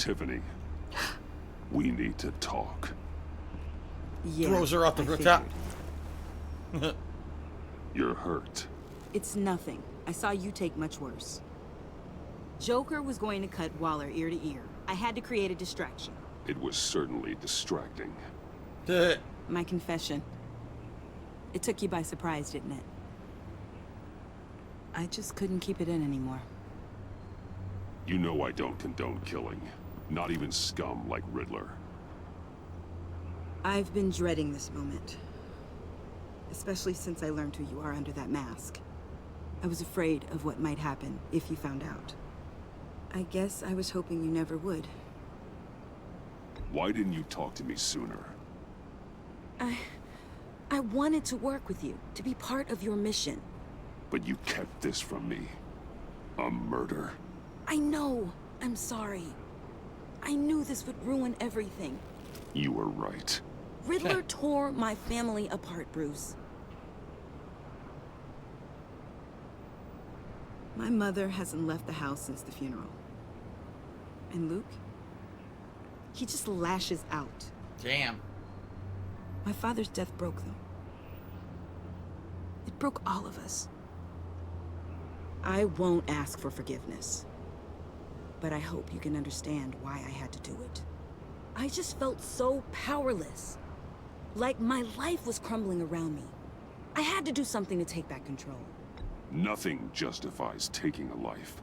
Tiffany, we need to talk. Yeah, Throws her off the top. You're hurt. It's nothing. I saw you take much worse. Joker was going to cut Waller ear to ear. I had to create a distraction. It was certainly distracting. My confession. It took you by surprise, didn't it? I just couldn't keep it in anymore. You know I don't condone killing. Not even scum like Riddler. I've been dreading this moment. Especially since I learned who you are under that mask. I was afraid of what might happen if you found out. I guess I was hoping you never would. Why didn't you talk to me sooner? I wanted to work with you, to be part of your mission. But you kept this from me. A murder. I know. I'm sorry. I knew this would ruin everything. You were right. Riddler tore my family apart, Bruce. My mother hasn't left the house since the funeral. And Luke? He just lashes out. Damn. My father's death broke them. It broke all of us. I won't ask for forgiveness. But I hope you can understand why I had to do it. I just felt so powerless. Like my life was crumbling around me. I had to do something to take back control. Nothing justifies taking a life.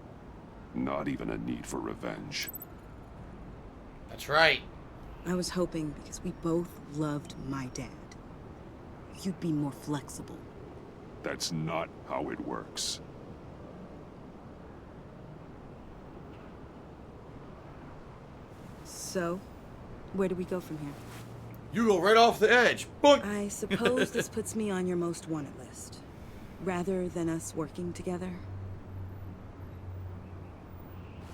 Not even a need for revenge. That's right. I was hoping because we both loved my dad, you'd be more flexible. That's not how it works. So, where do we go from here? You go right off the edge. Boink. I suppose this puts me on your most wanted list. Rather than us working together.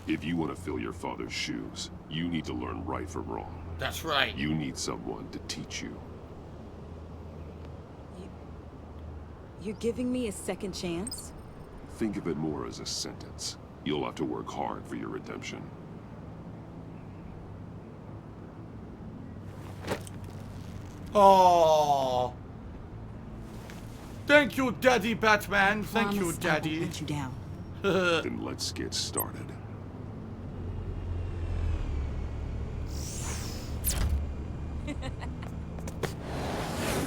If you want to fill your father's shoes, you need to learn right from wrong. That's right. You need someone to teach you. You're giving me a second chance? Think of it more as a sentence. You'll have to work hard for your redemption. Oh. Thank you, Daddy Batman. Thank you, Promise I Daddy. won't let you down. Then let's get started.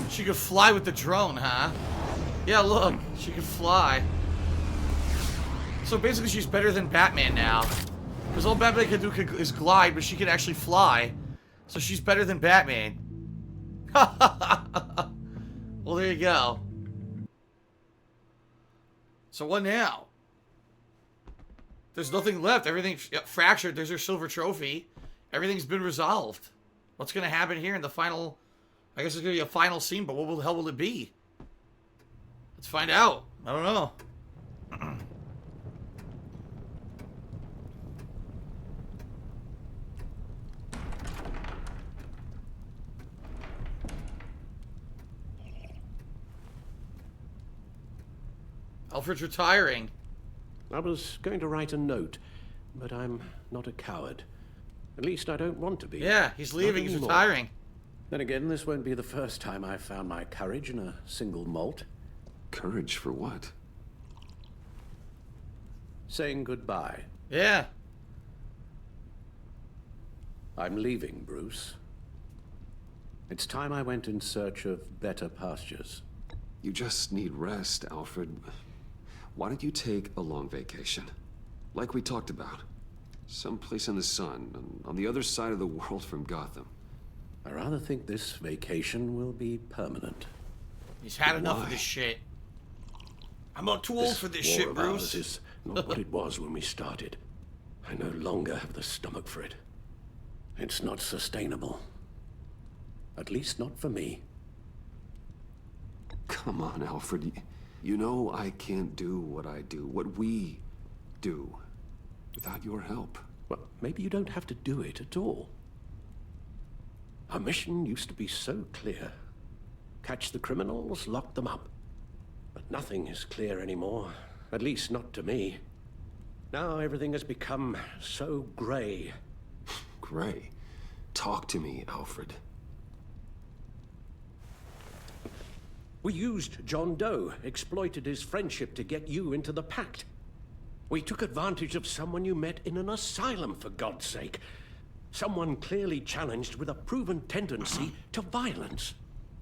She could fly with the drone, huh? Yeah, look. She could fly. So basically she's better than Batman now. Because all Batman can do is glide, but she can actually fly. So she's better than Batman. Well, there you go. So what now? There's nothing left. Everything's fractured. There's her silver trophy. Everything's been resolved. What's going to happen here in the final... I guess it's going to be a final scene, but what the hell will it be? Let's find out. I don't know. Alfred's retiring. I was going to write a note, but I'm not a coward. At least I don't want to be. Yeah, he's leaving. He's Not anymore. retiring. Then again, this won't be the first time I've found my courage in a single malt. Courage for what? Saying goodbye. Yeah. I'm leaving, Bruce. It's time I went in search of better pastures. You just need rest, Alfred. Why don't you take a long vacation? Like we talked about. Someplace in the sun, on the other side of the world from Gotham. I rather think this vacation will be permanent. He's had enough of Why? this shit. I'm not too old for this war shit, of ours Bruce. is not what it was when we started. I no longer have the stomach for it. It's not sustainable. At least not for me. Come on, Alfred. You know I can't do what I do, what we do, without your help. Well, maybe you don't have to do it at all. Our mission used to be so clear. Catch the criminals, lock them up. But nothing is clear anymore. At least not to me. Now everything has become so grey. Gray. Talk to me, Alfred. We used John Doe, exploited his friendship to get you into the pact. We took advantage of someone you met in an asylum, for God's sake. Someone clearly challenged with a proven tendency to violence.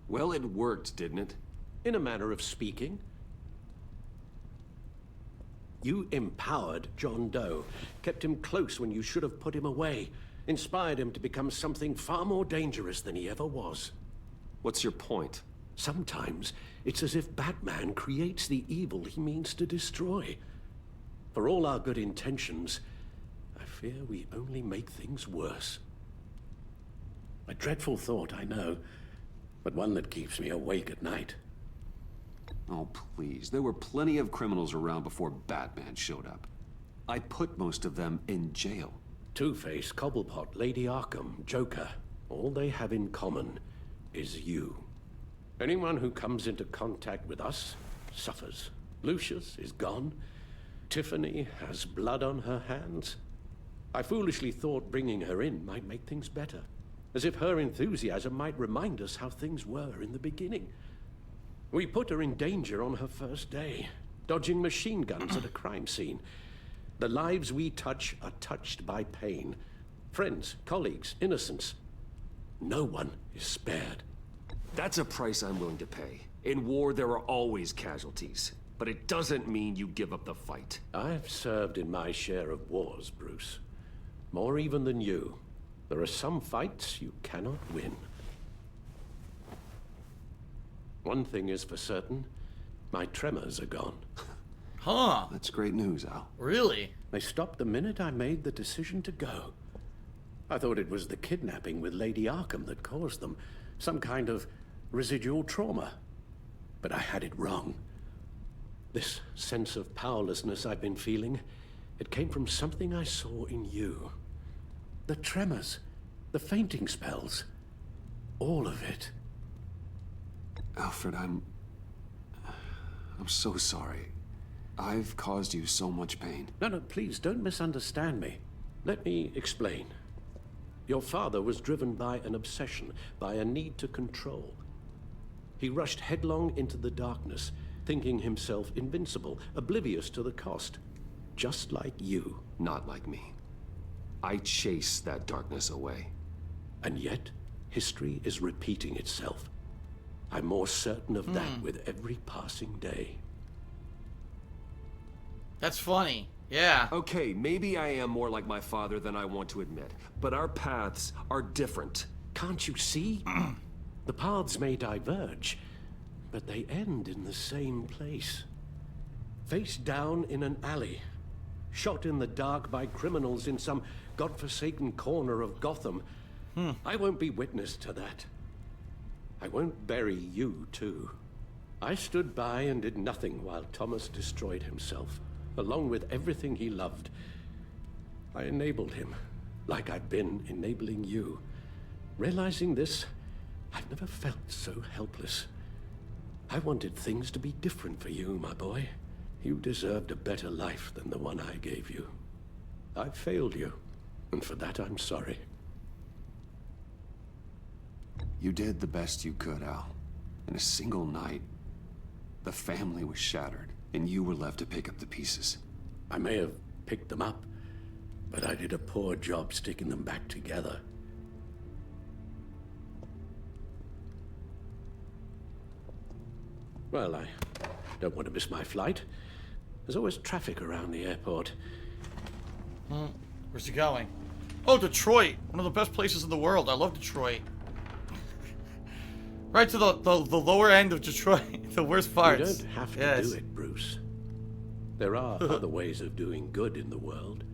Well, it worked, didn't it? In a manner of speaking. You empowered John Doe, kept him close when you should have put him away, inspired him to become something far more dangerous than he ever was. What's your point? Sometimes it's as if Batman creates the evil he means to destroy. For all our good intentions, I fear we only make things worse. A dreadful thought, I know, but one that keeps me awake at night. Oh, please. There were plenty of criminals around before Batman showed up. I put most of them in jail. Two-Face, Cobblepot, Lady Arkham, Joker, all they have in common is you. Anyone who comes into contact with us suffers. Lucius is gone. Tiffany has blood on her hands. I foolishly thought bringing her in might make things better, as if her enthusiasm might remind us how things were in the beginning. We put her in danger on her first day, dodging machine guns at a crime scene. The lives we touch are touched by pain. Friends, colleagues, innocents. No one is spared. That's a price I'm willing to pay. In war, there are always casualties. But it doesn't mean you give up the fight. I've served in my share of wars, Bruce. More even than you. There are some fights you cannot win. One thing is for certain, my tremors are gone. Huh. That's great news, Al. Really? They stopped the minute I made the decision to go. I thought it was the kidnapping with Lady Arkham that caused them. Some kind of residual trauma. But I had it wrong. This sense of powerlessness I've been feeling, it came from something I saw in you. The tremors, the fainting spells, all of it. Alfred, I'm so sorry. I've caused you so much pain. No, please don't misunderstand me. Let me explain. Your father was driven by an obsession, by a need to control. He rushed headlong into the darkness, thinking himself invincible, oblivious to the cost. Just like you. Not like me. I chase that darkness away. And yet, history is repeating itself. I'm more certain of that with every passing day. That's funny. Yeah. Okay, maybe I am more like my father than I want to admit, but our paths are different. Can't you see? The paths may diverge, but they end in the same place. Face down in an alley, shot in the dark by criminals in some godforsaken corner of Gotham. I won't be witness to that. I won't bury you, too. I stood by and did nothing while Thomas destroyed himself, along with everything he loved. I enabled him, like I've been enabling you. Realizing this, I've never felt so helpless. I wanted things to be different for you, my boy. You deserved a better life than the one I gave you. I failed you, and for that I'm sorry. You did the best you could, Al. In a single night, the family was shattered, and you were left to pick up the pieces. I may have picked them up, but I did a poor job sticking them back together. Well, I don't want to miss my flight. There's always traffic around the airport. Where's he going? Oh, Detroit. One of the best places in the world. I love Detroit. Right to the lower end of Detroit. The worst parts. You don't have to do it, Bruce. There are other ways of doing good in the world.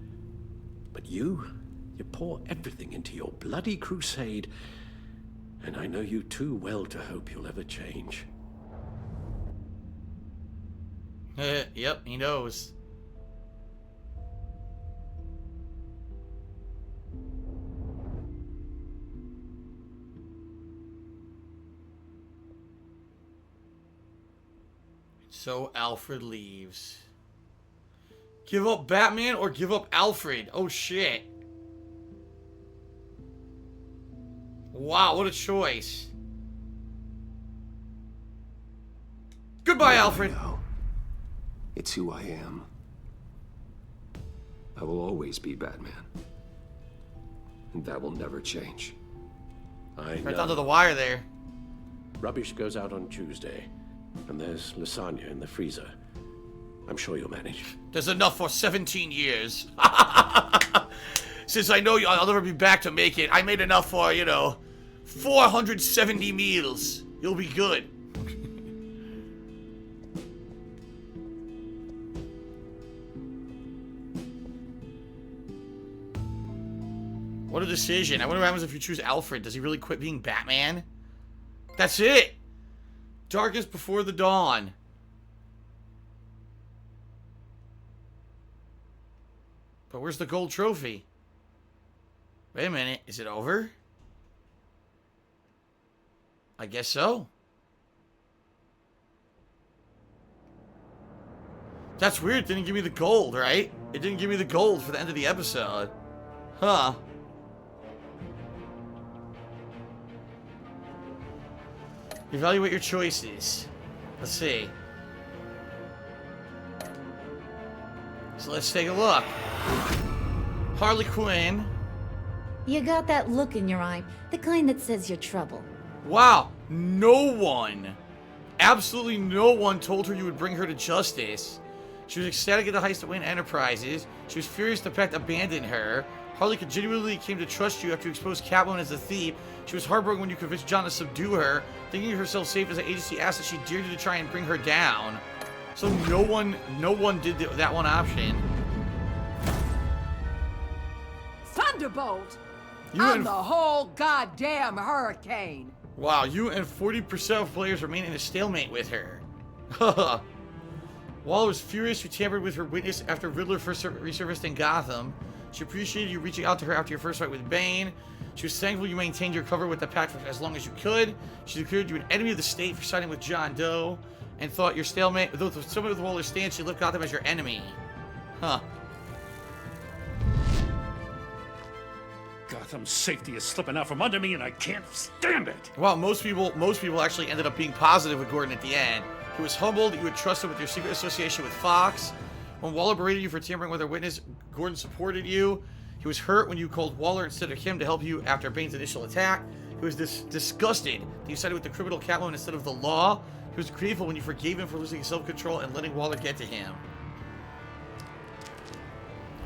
But you pour everything into your bloody crusade. And I know you too well to hope you'll ever change. Yep, he knows. So Alfred leaves. Give up Batman or give up Alfred? Oh shit. Wow, what a choice. Goodbye, Alfred. No. It's who I am. I will always be Batman. And that will never change. I Right down to know. the wire there. Rubbish goes out on Tuesday, and there's lasagna in the freezer. I'm sure you'll manage. There's enough for 17 years. Since I know I'll never be back to make it, I made enough for, 470 meals. You'll be good. What a decision. I wonder what happens if you choose Alfred. Does he really quit being Batman? That's it. Darkest before the dawn. But where's the gold trophy? Wait a minute. Is it over? I guess so. That's weird. It didn't give me the gold, right? It didn't give me the gold for the end of the episode. Huh. Evaluate your choices. Let's see. So let's take a look. Harley Quinn. You got that look in your eye, the kind that says you're trouble. Wow, no one, absolutely no one told her you would bring her to justice. She was ecstatic at the heist at Wayne Enterprises. She was furious the pact abandoned her. Harley genuinely came to trust you after you exposed Catwoman as a thief. She was heartbroken when you convinced John to subdue her. Thinking herself safe as an agency asset, she dared you to try and bring her down. So no one did that one option. Thunderbolt! You I'm and- the whole goddamn hurricane! Wow, you and 40% of players remain in a stalemate with her. Waller was furious you tampered with her witness after Riddler first resurfaced in Gotham. She appreciated you reaching out to her after your first fight with Bane. She was thankful you maintained your cover with the Pact for as long as you could. She declared you an enemy of the state for siding with John Doe, and thought your stalemate, though the stalemate with Waller's stance, she looked Gotham as your enemy. Huh. Gotham's safety is slipping out from under me, and I can't stand it. Well, most people actually ended up being positive with Gordon at the end. He was humbled. You had trusted with your secret association with Fox. When Waller berated you for tampering with her witness, Gordon supported you. He was hurt when you called Waller instead of him to help you after Bane's initial attack. He was disgusted that you sided with the criminal Catwoman instead of the law. He was grateful when you forgave him for losing self-control and letting Waller get to him.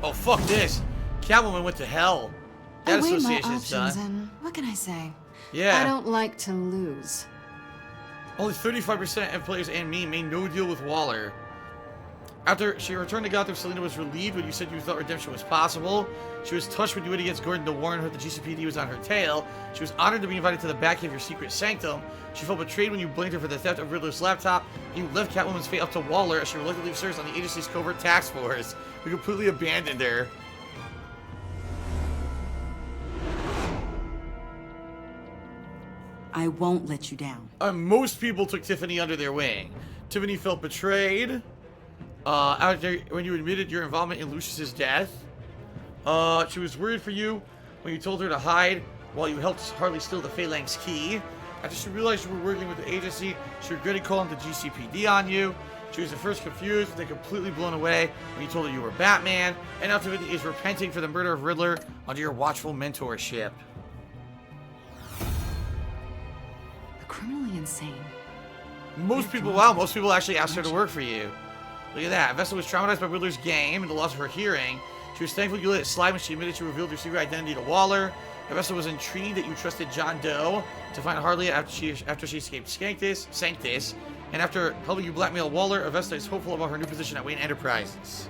Oh, fuck this. Catwoman went to hell. That I weighed my association's options, done. and what can I say? Yeah. I don't like to lose. Only 35% of players and me made no deal with Waller. After she returned to Gotham, Selina was relieved when you said you thought redemption was possible. She was touched when you went against Gordon to warn her the GCPD was on her tail. She was honored to be invited to the back of your secret sanctum. She felt betrayed when you blamed her for the theft of Riddler's laptop. And you left Catwoman's fate up to Waller as she reluctantly serves on the agency's covert task force. We completely abandoned her. I won't let you down. Most people took Tiffany under their wing. Tiffany felt betrayed when you admitted your involvement in Lucius's death. She was worried for you when you told her to hide while you helped Harley steal the Phalanx key. After she realized you were working with the agency, she regretted calling the GCPD on you. She was at first confused, then completely blown away when you told her you were Batman. And now Tiffany is repenting for the murder of Riddler under your watchful mentorship. Criminally insane. Most people actually asked her to work for you. Look at that. Vesta was traumatized by Riddler's game and the loss of her hearing. She was thankful you let it slide when she admitted you revealed your secret identity to Waller. Vesta was intrigued that you trusted John Doe to find Harley after she escaped Sanctus. And after helping you blackmail Waller, Vesta is hopeful about her new position at Wayne Enterprises.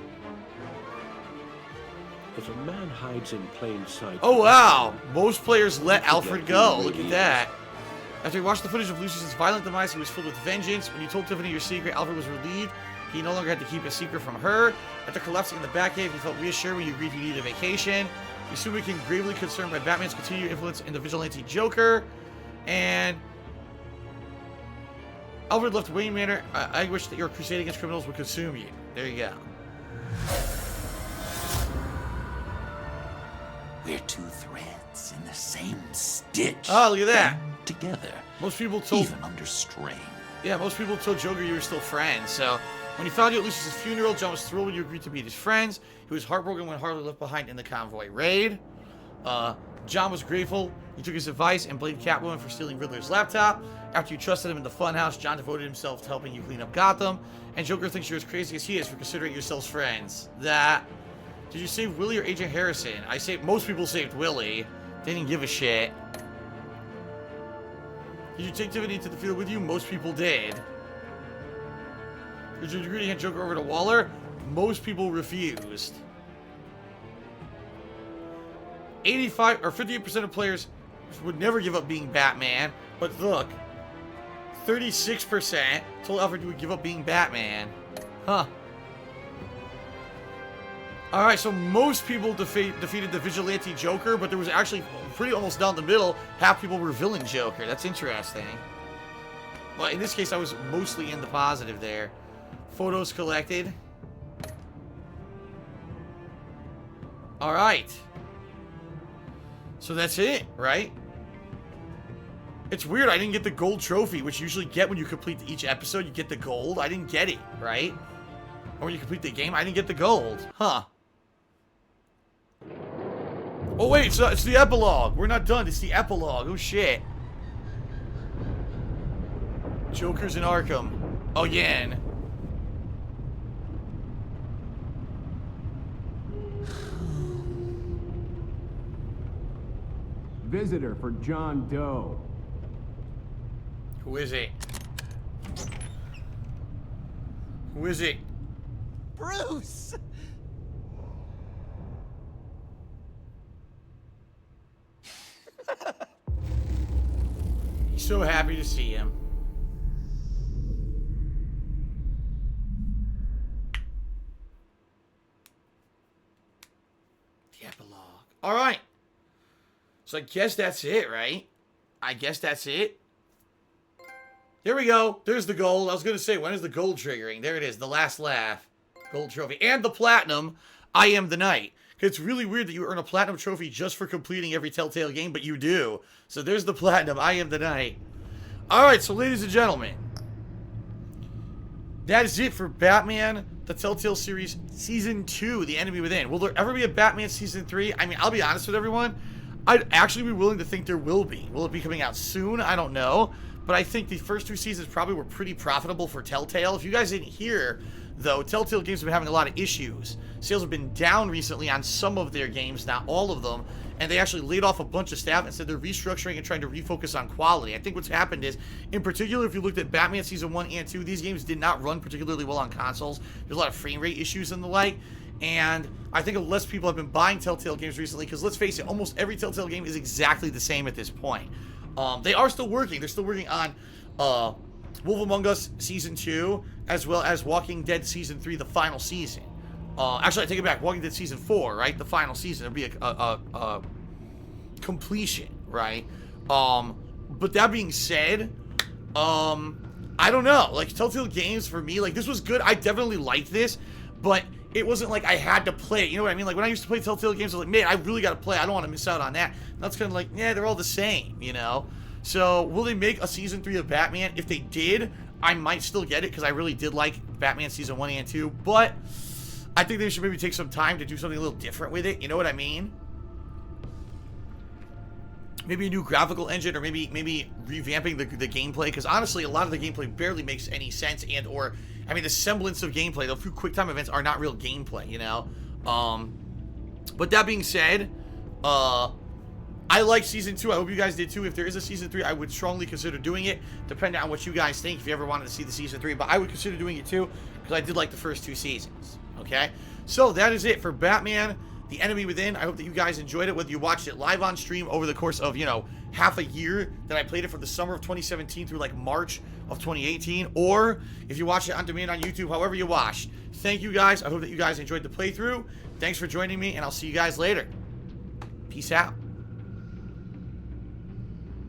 If a man hides in plain sight... Oh wow! Most players let Alfred go. Look at that. After he watched the footage of Lucius's violent demise, he was filled with vengeance. When you told Tiffany your secret, Alfred was relieved. He no longer had to keep a secret from her. After collapsing in the Batcave, he felt reassured when you agreed he needed a vacation. You soon became gravely concerned by Batman's continued influence in the vigilante Joker. And Alfred left Wayne Manor. I wish that your crusade against criminals would consume you. There you go. We're two threads in the same stitch. Oh, look at that. bound together. Most people told... Even under strain. Yeah, most people told Joker you were still friends, so... When he found you at Lucius' funeral, John was thrilled when you agreed to meet his friends. He was heartbroken when Harley left behind in the convoy raid. John was grateful. He took his advice and blamed Catwoman for stealing Riddler's laptop. After you trusted him in the funhouse, John devoted himself to helping you clean up Gotham. And Joker thinks you're as crazy as he is for considering yourselves friends. That... Did you save Willie or Agent Harrison? Most people saved Willie. They didn't give a shit. Did you take Tiffany to the field with you? Most people did. Did you agree to hand Joker over to Waller? Most people refused. 85 or 58% of players would never give up being Batman. But look, 36% told Alfred you would give up being Batman. Huh. Alright, so most people defeated the Vigilante Joker, but there was actually pretty almost down the middle. Half people were villain Joker. That's interesting. Well, in this case, I was mostly in the positive there. Photos collected. Alright. So that's it, right? It's weird, I didn't get the gold trophy, which you usually get when you complete each episode. You get the gold. I didn't get it, right? Or when you complete the game, I didn't get the gold. Huh. Oh, wait, so it's the epilogue. We're not done. It's the epilogue. Oh, shit. Joker's in Arkham. Again. Visitor for John Doe. Who is it? Who is it? Bruce! He's so happy to see him. The epilogue. All right. So I guess that's it, right? I guess that's it. Here we go. There's the gold. I was going to say, when is the gold triggering? There it is. The last laugh. Gold trophy. And the platinum. I am the knight. It's really weird that you earn a platinum trophy just for completing every Telltale game, but you do. So there's the platinum. I am the knight. Alright, so ladies and gentlemen. That is it for Batman, the Telltale series, Season 2, The Enemy Within. Will there ever be a Batman Season 3? I mean, I'll be honest with everyone. I'd actually be willing to think there will be. Will it be coming out soon? I don't know. But I think the first 2 seasons probably were pretty profitable for Telltale. If you guys didn't hear, though, Telltale games have been having a lot of issues. Sales have been down recently on some of their games, not all of them. And they actually laid off a bunch of staff and said they're restructuring and trying to refocus on quality. I think what's happened is, in particular, if you looked at Batman Season 1 and 2, these games did not run particularly well on consoles. There's a lot of frame rate issues and the like. And I think less people have been buying Telltale games recently because, let's face it, almost every Telltale game is exactly the same at this point. They are still working. They're still working on Wolf Among Us Season 2, as well as Walking Dead Season 3, the final season. Actually, I take it back. Walking Dead Season 4, right? The final season. It'll be a completion, right? But that being said, I don't know. Like, Telltale games, for me, like, this was good. I definitely liked this, but it wasn't like I had to play it. You know what I mean? Like, when I used to play Telltale games, I was like, man, I really got to play. I don't want to miss out on that. And that's kind of like, yeah, they're all the same, you know? So, will they make a Season 3 of Batman? If they did, I might still get it, because I really did like Batman Season 1 and 2, but I think they should maybe take some time to do something a little different with it. You know what I mean? Maybe a new graphical engine, or maybe revamping the gameplay, because honestly, a lot of the gameplay barely makes any sense, and or, I mean, the semblance of gameplay, the few quick time events are not real gameplay, you know? But that being said, I like Season 2. I hope you guys did too. If there is a Season 3, I would strongly consider doing it, depending on what you guys think, if you ever wanted to see the Season 3. But I would consider doing it too, because I did like the first 2 seasons. Okay? So, that is it for Batman, The Enemy Within. I hope that you guys enjoyed it, whether you watched it live on stream over the course of, you know, half a year that I played it from the summer of 2017 through, like, March of 2018, or if you watched it on demand on YouTube, however you watched. Thank you guys. I hope that you guys enjoyed the playthrough. Thanks for joining me, and I'll see you guys later. Peace out.